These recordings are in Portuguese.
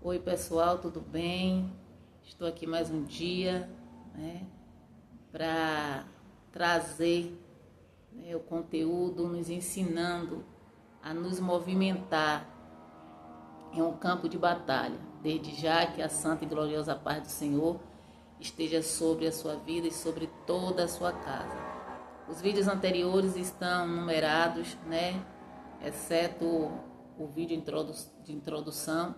Oi pessoal, tudo bem? Estou aqui mais um dia, para trazer, o conteúdo nos ensinando a nos movimentar em um campo de batalha. Desde já que a santa e gloriosa paz do Senhor esteja sobre a sua vida e sobre toda a sua casa. Os vídeos anteriores estão numerados, exceto o vídeo de introdução,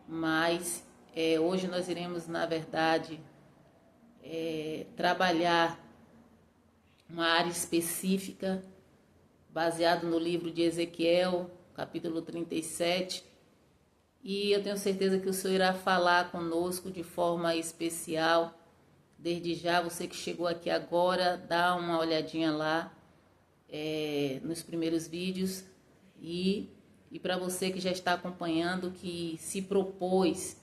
mas hoje nós iremos, na verdade, trabalhar uma área específica baseado no livro de Ezequiel, capítulo 37, e eu tenho certeza que o Senhor irá falar conosco de forma especial. Desde já, você que chegou aqui agora, dá uma olhadinha lá nos primeiros vídeos, e para você que já está acompanhando, que se propôs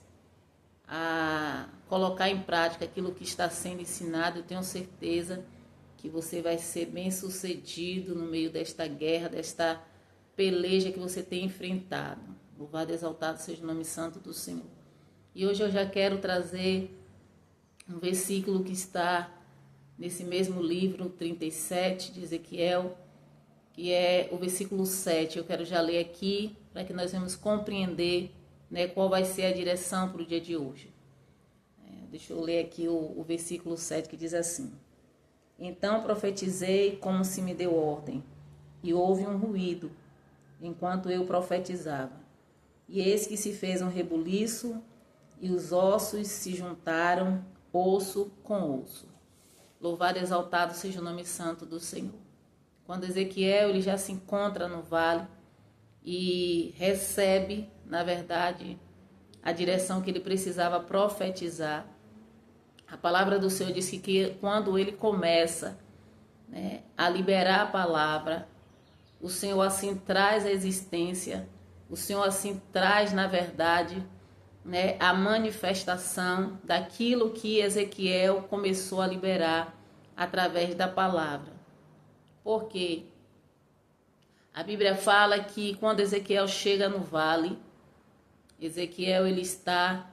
a colocar em prática aquilo que está sendo ensinado, eu tenho certeza que você vai ser bem sucedido no meio desta guerra, desta peleja que você tem enfrentado. Louvado e exaltado seja o nome santo do Senhor. E hoje eu já quero trazer um versículo que está nesse mesmo livro 37 de Ezequiel, que é o versículo 7. Eu quero já ler aqui para que nós vamos compreender, qual vai ser a direção para o dia de hoje. Deixa eu ler aqui o versículo 7, que diz assim: Então profetizei como se me deu ordem, e houve um ruído enquanto eu profetizava. E eis que se fez um rebuliço, e os ossos se juntaram, osso com osso. Louvado e exaltado seja o nome santo do Senhor. Quando Ezequiel ele já se encontra no vale e recebe, na verdade, a direção que ele precisava profetizar, a palavra do Senhor diz que quando ele começa a liberar a palavra, o Senhor assim traz a existência, o Senhor assim traz, na verdade, a manifestação daquilo que Ezequiel começou a liberar através da palavra. Porque a Bíblia fala que quando Ezequiel chega no vale, Ezequiel ele está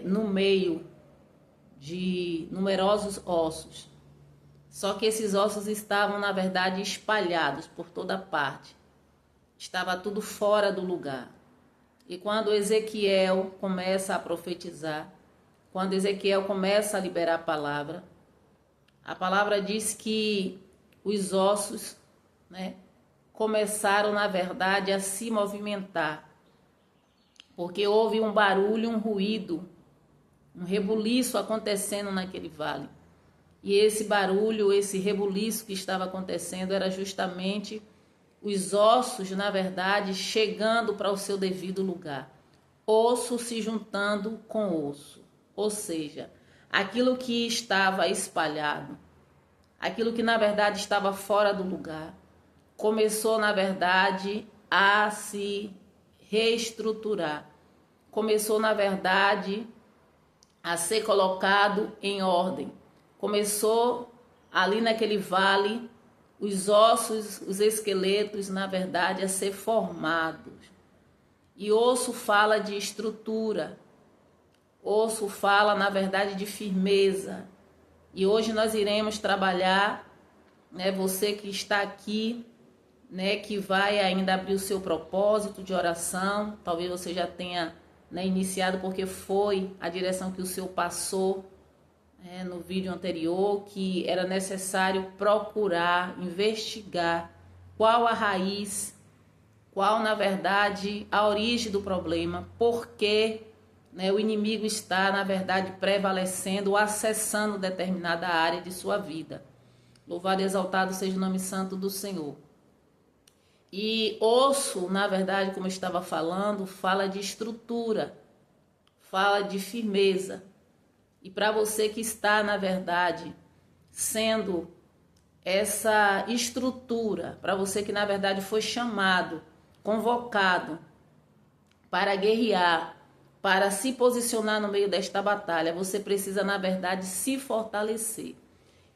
no meio de numerosos ossos. Só que esses ossos estavam, na verdade, espalhados por toda parte. Estava tudo fora do lugar. E quando Ezequiel começa a profetizar, quando Ezequiel começa a liberar a palavra diz que os ossos, começaram, na verdade, a se movimentar. Porque houve um barulho, um ruído, um rebuliço acontecendo naquele vale. E esse barulho, esse rebuliço que estava acontecendo era justamente os ossos, na verdade, chegando para o seu devido lugar. Osso se juntando com osso. Ou seja, aquilo que estava espalhado, aquilo que, na verdade, estava fora do lugar, começou, na verdade, a se reestruturar. Começou, na verdade, a ser colocado em ordem. Começou ali naquele vale, os ossos, os esqueletos, na verdade, a ser formados. E osso fala de estrutura. Osso fala, na verdade, de firmeza. E hoje nós iremos trabalhar, você que está aqui, que vai ainda abrir o seu propósito de oração. Talvez você já tenha iniciado, porque foi a direção que o Senhor passou no vídeo anterior, que era necessário procurar, investigar qual a raiz, qual, na verdade, a origem do problema, porque o inimigo está, na verdade, prevalecendo, acessando determinada área de sua vida. Louvado e exaltado seja o nome santo do Senhor. E osso, na verdade, como eu estava falando, fala de estrutura, fala de firmeza. E para você que está, na verdade, sendo essa estrutura, para você que, na verdade, foi chamado, convocado para guerrear, para se posicionar no meio desta batalha, você precisa, na verdade, se fortalecer.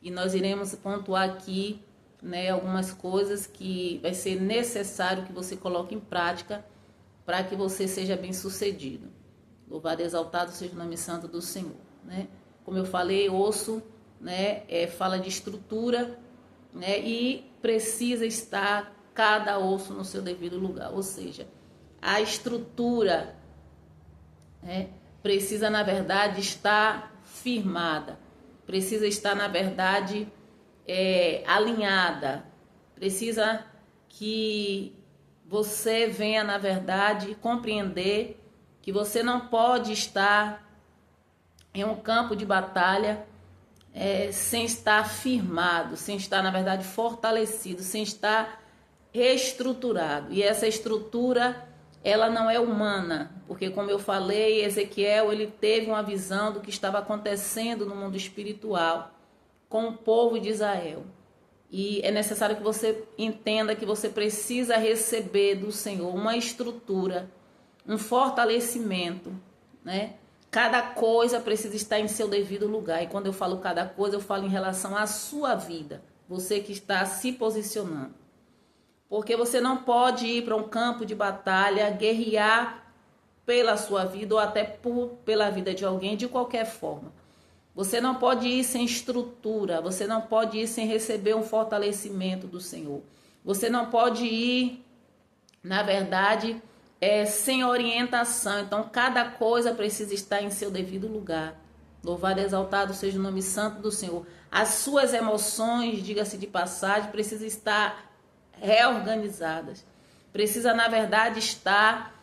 E nós iremos pontuar aqui algumas coisas que vai ser necessário que você coloque em prática para que você seja bem-sucedido. Louvado e exaltado seja o nome santo do Senhor, né? Como eu falei, osso, né, fala de estrutura, né, e precisa estar cada osso no seu devido lugar, ou seja, a estrutura, né, precisa, na verdade, estar firmada, precisa estar, na verdade, alinhada, precisa que você venha, na verdade, compreender que você não pode estar em um campo de batalha sem estar firmado, sem estar, na verdade, fortalecido, sem estar reestruturado. E essa estrutura, ela não é humana, porque, como eu falei, Ezequiel, ele teve uma visão do que estava acontecendo no mundo espiritual com o povo de Israel. E é necessário que você entenda que você precisa receber do Senhor uma estrutura, um fortalecimento, né? Cada coisa precisa estar em seu devido lugar. E quando eu falo cada coisa, eu falo em relação à sua vida. Você que está se posicionando. Porque você não pode ir para um campo de batalha, guerrear pela sua vida ou até pela vida de alguém de qualquer forma. Você não pode ir sem estrutura. Você não pode ir sem receber um fortalecimento do Senhor. Você não pode ir, na verdade, sem orientação. Então, cada coisa precisa estar em seu devido lugar. Louvado e exaltado seja o nome santo do Senhor. As suas emoções, diga-se de passagem, precisam estar reorganizadas. Precisa, na verdade, estar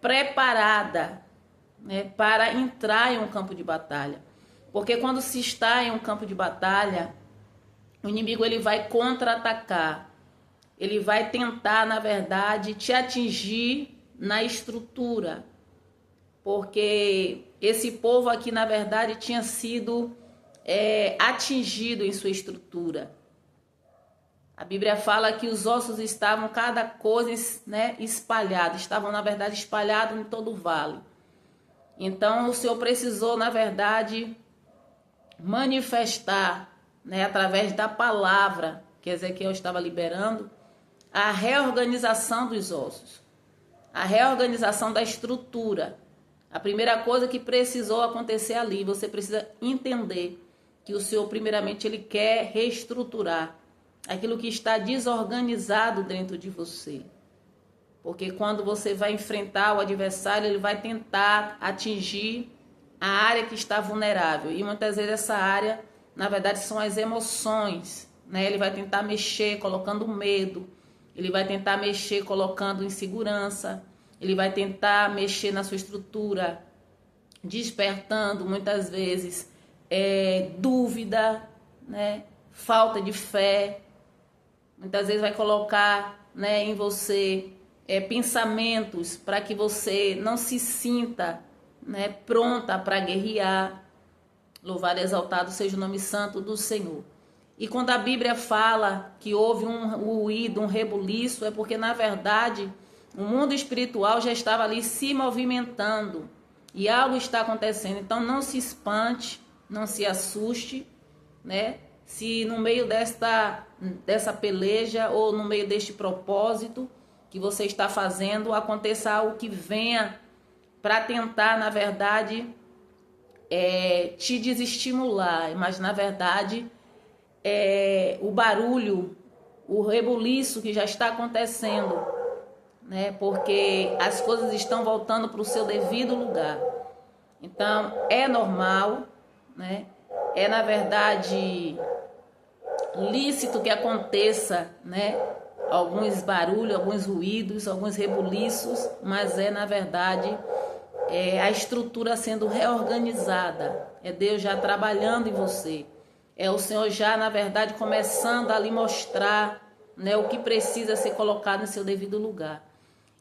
preparada, né, para entrar em um campo de batalha. Porque quando se está em um campo de batalha, o inimigo ele vai contra-atacar. Ele vai tentar, na verdade, te atingir na estrutura. Porque esse povo aqui, na verdade, tinha sido atingido em sua estrutura. A Bíblia fala que os ossos estavam, cada coisa, né, espalhada. Estavam, na verdade, espalhados em todo o vale. Então, o Senhor precisou, na verdade, manifestar, né, através da palavra que Ezequiel estava liberando, a reorganização dos ossos, a reorganização da estrutura. A primeira coisa que precisou acontecer ali, você precisa entender que o Senhor, primeiramente, Ele quer reestruturar aquilo que está desorganizado dentro de você. Porque quando você vai enfrentar o adversário, ele vai tentar atingir a área que está vulnerável. E muitas vezes essa área, na verdade, são as emoções, né? Ele vai tentar mexer colocando medo. Ele vai tentar mexer colocando insegurança. Ele vai tentar mexer na sua estrutura, despertando muitas vezes dúvida, né? Falta de fé. Muitas vezes vai colocar, né, em você pensamentos para que você não se sinta, né, pronta para guerrear. Louvado e exaltado seja o nome santo do Senhor. E quando a Bíblia fala que houve um ruído, um rebuliço, é porque, na verdade, o mundo espiritual já estava ali se movimentando e algo está acontecendo. Então, não se espante, não se assuste, né? Se no meio dessa peleja ou no meio deste propósito que você está fazendo, aconteça algo que venha para tentar, na verdade, te desestimular. Mas, na verdade, o barulho, o rebuliço que já está acontecendo, né? Porque as coisas estão voltando para o seu devido lugar. Então, é normal, né? É, na verdade, lícito que aconteça, né, alguns barulhos, alguns ruídos, alguns rebuliços, mas na verdade, a estrutura sendo reorganizada. É Deus já trabalhando em você. É o Senhor já, na verdade, começando a lhe mostrar, né, o que precisa ser colocado em seu devido lugar.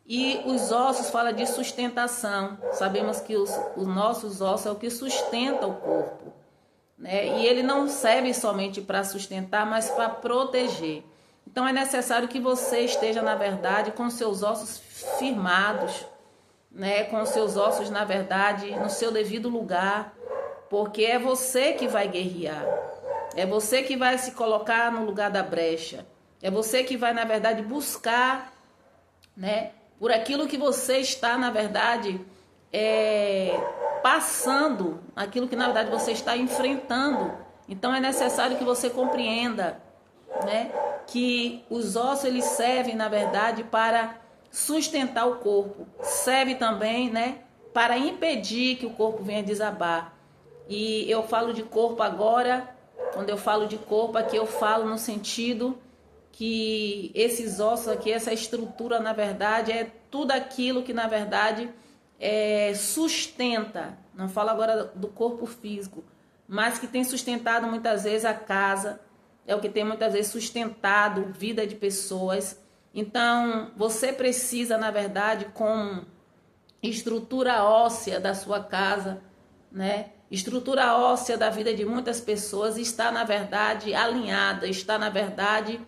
E os ossos fala de sustentação. Sabemos que os nossos ossos é o que sustenta o corpo, né? E ele não serve somente para sustentar, mas para proteger. Então é necessário que você esteja, na verdade, com seus ossos firmados, né? Com seus ossos, na verdade, no seu devido lugar, porque é você que vai guerrear. É você que vai se colocar no lugar da brecha. É você que vai, na verdade, buscar, né, por aquilo que você está, na verdade, passando, aquilo que, na verdade, você está enfrentando. Então, é necessário que você compreenda, né, que os ossos, eles servem, na verdade, para sustentar o corpo. Serve também, né, para impedir que o corpo venha desabar. E eu falo de corpo agora, quando eu falo de corpo aqui, eu falo no sentido que esses ossos aqui, essa estrutura, na verdade, é tudo aquilo que, na verdade, sustenta. Não falo agora do corpo físico, mas que tem sustentado muitas vezes a casa, é o que tem muitas vezes sustentado a vida de pessoas. Então, você precisa, na verdade, como estrutura óssea da sua casa, né? Estrutura óssea da vida de muitas pessoas está, na verdade, alinhada, está, na verdade,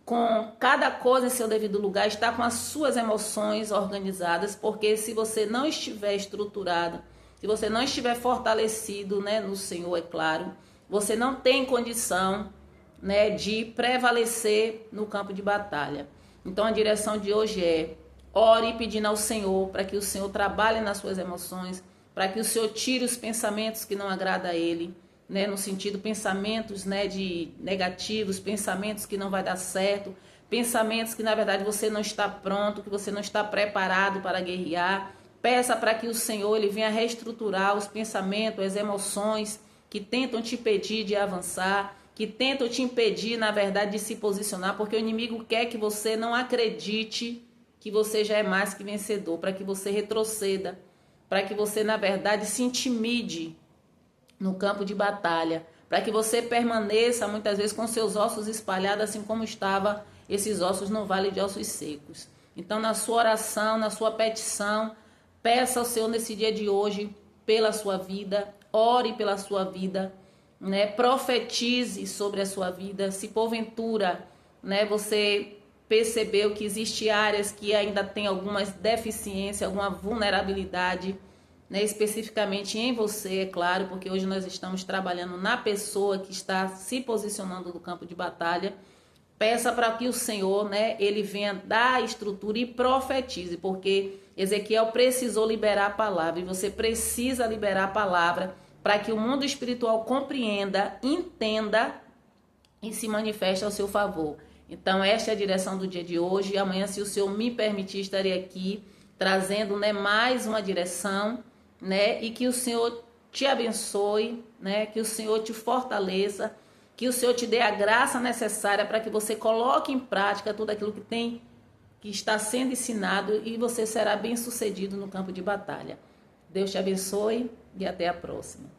com cada coisa em seu devido lugar, está com as suas emoções organizadas, porque se você não estiver estruturado, se você não estiver fortalecido, né, no Senhor, é claro, você não tem condição, né, de prevalecer no campo de batalha. Então, a direção de hoje é: ore pedindo ao Senhor para que o Senhor trabalhe nas suas emoções, para que o Senhor tire os pensamentos que não agradam a Ele, né, no sentido pensamentos, né, de negativos, pensamentos que não vai dar certo, pensamentos que na verdade você não está pronto, que você não está preparado para guerrear. Peça para que o Senhor, ele venha reestruturar os pensamentos, as emoções que tentam te impedir de avançar, que tentam te impedir, na verdade, de se posicionar, porque o inimigo quer que você não acredite que você já é mais que vencedor, para que você retroceda, para que você, na verdade, se intimide no campo de batalha, para que você permaneça, muitas vezes, com seus ossos espalhados, assim como estavam esses ossos no vale de ossos secos. Então, na sua oração, na sua petição, peça ao Senhor nesse dia de hoje pela sua vida, ore pela sua vida, né? Profetize sobre a sua vida. Se porventura, né, você percebeu que existe áreas que ainda tem algumas deficiências, alguma vulnerabilidade, né, especificamente em você, é claro, porque hoje nós estamos trabalhando na pessoa que está se posicionando no campo de batalha. Peça para que o Senhor, né, ele venha dar a estrutura e profetize, porque Ezequiel precisou liberar a palavra e você precisa liberar a palavra para que o mundo espiritual compreenda, entenda e se manifeste ao seu favor. Então, esta é a direção do dia de hoje. E amanhã, se o Senhor me permitir, estarei aqui trazendo, né, mais uma direção, né, e que o Senhor te abençoe, né, que o Senhor te fortaleça, que o Senhor te dê a graça necessária para que você coloque em prática tudo aquilo que está sendo ensinado e você será bem-sucedido no campo de batalha. Deus te abençoe e até a próxima.